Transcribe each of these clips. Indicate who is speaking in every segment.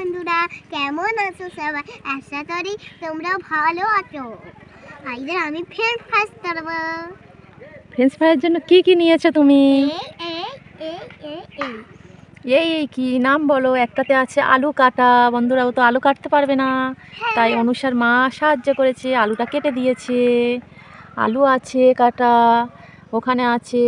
Speaker 1: বন্ধুরা, কেমন আছো সবাই? আশা করি তোমরা ভালো আছো। আজ আমি ফ্রেঞ্চ ফ্রাইস করব।
Speaker 2: ফ্রেঞ্চ ফ্রাইয়ের জন্য কি কি নিয়েছো তুমি?
Speaker 1: এই এই এই এই
Speaker 2: এই এই কি নাম বলো? একটাতে আছে আলু কাটা। বন্ধুরা, ও তো আলু কাটতে পারবে না, তাই অনুষার মা সাহায্য করেছে, আলুটা কেটে দিয়েছে। আলু আছে কাটা, ওখানে আছে,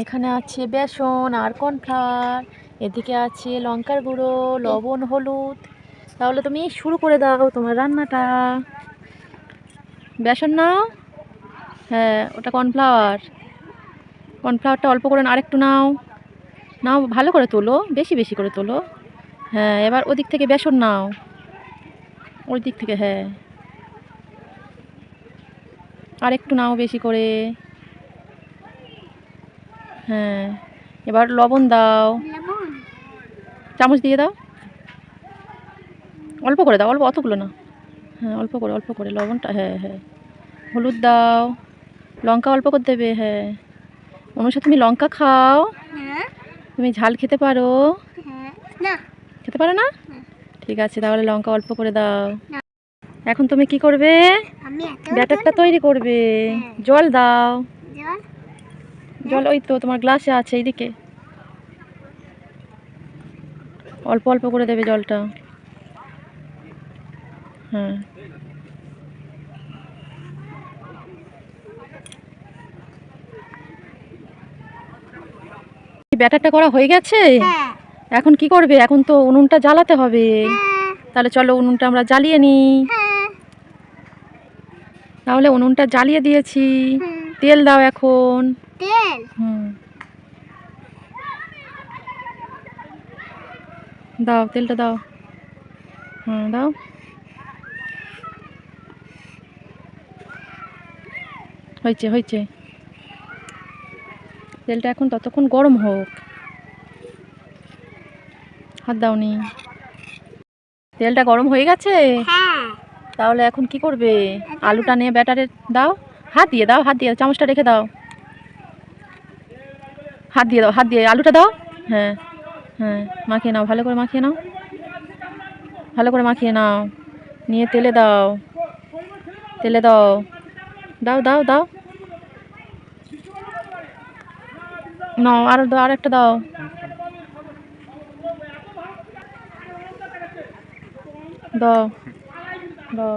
Speaker 2: এখানে আছে বেসন আর কর্নফ্লাওয়ার, এদিকে আছে লঙ্কার গুঁড়ো, লবণ, হলুদ। তাহলে তুমি শুরু করে দাও তোমার রান্নাটা। বেসন নাও, হ্যাঁ ওটা কর্নফ্লাওয়ার। কর্নফ্লাওয়ারটা অল্প করে আরেকটু নাও, নাও ভালো করে তোলো, বেশি বেশি করে তোলো। হ্যাঁ এবার ওদিক থেকে বেসন নাও, ওই দিক থেকে, হ্যাঁ আর একটু নাও বেশি করে। হ্যাঁ এবার লবণ দাও, চামচ দিয়ে দাও, অল্প করে দাও, অতগুলো না, হ্যাঁ অল্প করে লবণটা, হ্যাঁ হ্যাঁ। হলুদ দাও, লঙ্কা অল্প করে দেবে, হ্যাঁ। অনুষা তুমি লঙ্কা খাও? তুমি ঝাল খেতে পারো?
Speaker 1: না,
Speaker 2: খেতে পারো না? ঠিক আছে, তাহলে লঙ্কা অল্প করে দাও। এখন তুমি কি করবে? ব্যাটারটা তৈরি করবে। জল দাও, জল ওই তো তোমার গ্লাসে আছে, এইদিকে অল্প অল্প করে দেবে জলটা, হ্যাঁ। ব্যাটারটা করা হয়ে গেছে। এখন কি করবে? এখন তো উনুনটা জ্বালাতে হবে। তাহলে চলো উনুনটা আমরা জ্বালিয়ে নিই। তাহলে উনুনটা জ্বালিয়ে দিয়েছি। তেল দাও এখন।
Speaker 1: তেল
Speaker 2: দাও, তেলটা দাও, দাও। হয়েছে হয়েছে, তেলটা এখন ততক্ষণ গরম হোক। হাত দাওনি, তেলটা গরম হয়ে গেছে। তাহলে এখন কি করবে? আলুটা নিয়ে ব্যাটারে দাও, হাত দিয়ে দাও, হাত দিয়ে চামচটা রেখে দাও, হাত দিয়ে দাও, হাত দিয়ে আলুটা দাও, হ্যাঁ হ্যাঁ। মাখিয়ে নাও, ভালো করে মাখিয়ে নাও, ভালো করে মাখিয়ে নাও, নিয়ে তেলে দাও, তেলে দাও, দাও দাও দাও, নাও আর দাও, আর একটা দাও, দাও দাও,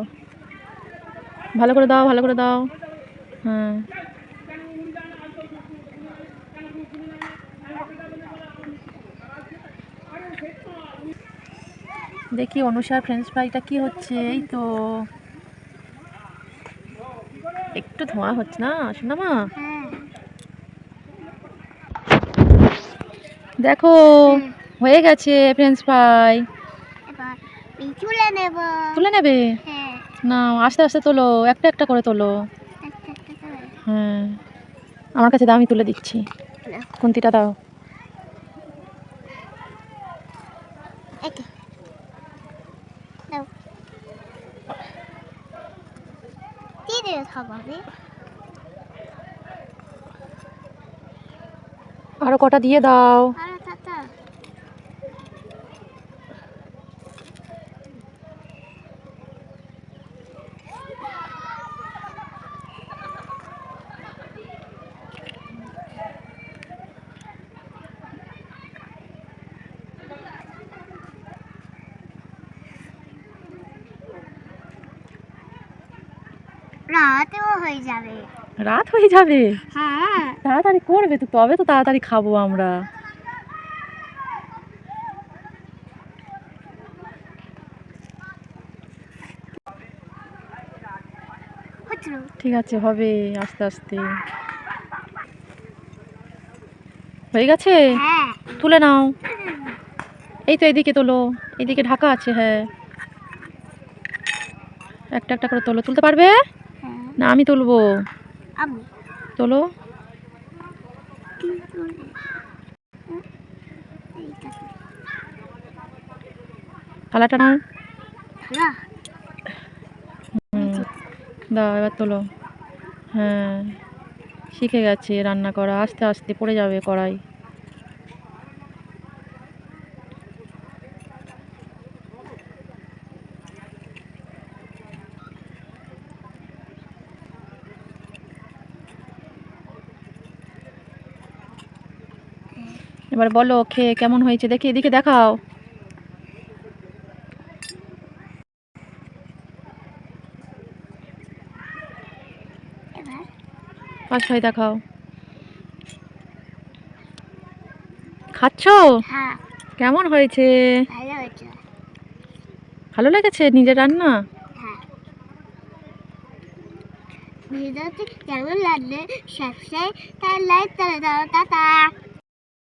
Speaker 2: ভালো করে দাও, ভালো করে দাও, হ্যাঁ। দেখি অনুষার ফ্রেঞ্চ ফ্রাইটা কি হচ্ছে। এই তো একটু ধোঁয়া হচ্ছে না শোনা মা? দেখো হয়ে গেছে ফ্রেঞ্চ ফ্রাই। তুলে নেবে? না, আস্তে আস্তে তোলো, একটা একটা করে তোলো। হ্যাঁ আমার কাছে দাও, আমি তুলে দিচ্ছি। খুন্তিটা দাও। আরো কটা দিয়ে দাও।
Speaker 1: রাতেও হয়ে যাবে।
Speaker 2: রাত হয়ে যাবে?
Speaker 1: হ্যাঁ,
Speaker 2: তাড়াতাড়ি করবে তো, তবে তো তাড়াতাড়ি খাবো আমরা। ঠিক আছে, হবে আস্তে আস্তে। হয়ে গেছে, তুলে নাও। এই তো এদিকে তোলো, এদিকে ঢাকা আছে, হ্যাঁ। একটা একটা করে তোলো, তুলতে পারবে না? আমি তুলবো, তোলো। থালাটা নাও, দাও এবার তোলো। হ্যাঁ শিখে গেছে রান্না করা, আস্তে আস্তে পড়ে যাবে কড়াই। এবার বলো খেয়ে কেমন হয়েছে দেখি, এদিকে দেখাও।
Speaker 1: এবার
Speaker 2: পাশটাই দেখাও। খাচ্ছো?
Speaker 1: হ্যাঁ,
Speaker 2: কেমন হয়েছে?
Speaker 1: ভালো হয়েছে।
Speaker 2: ভালো লেগেছে নিজের রান্না?
Speaker 1: হ্যাঁ, ভিডিওটি কেমন লাগলে সাবস্ক্রাইব, লাইক করে দাও। টাটা।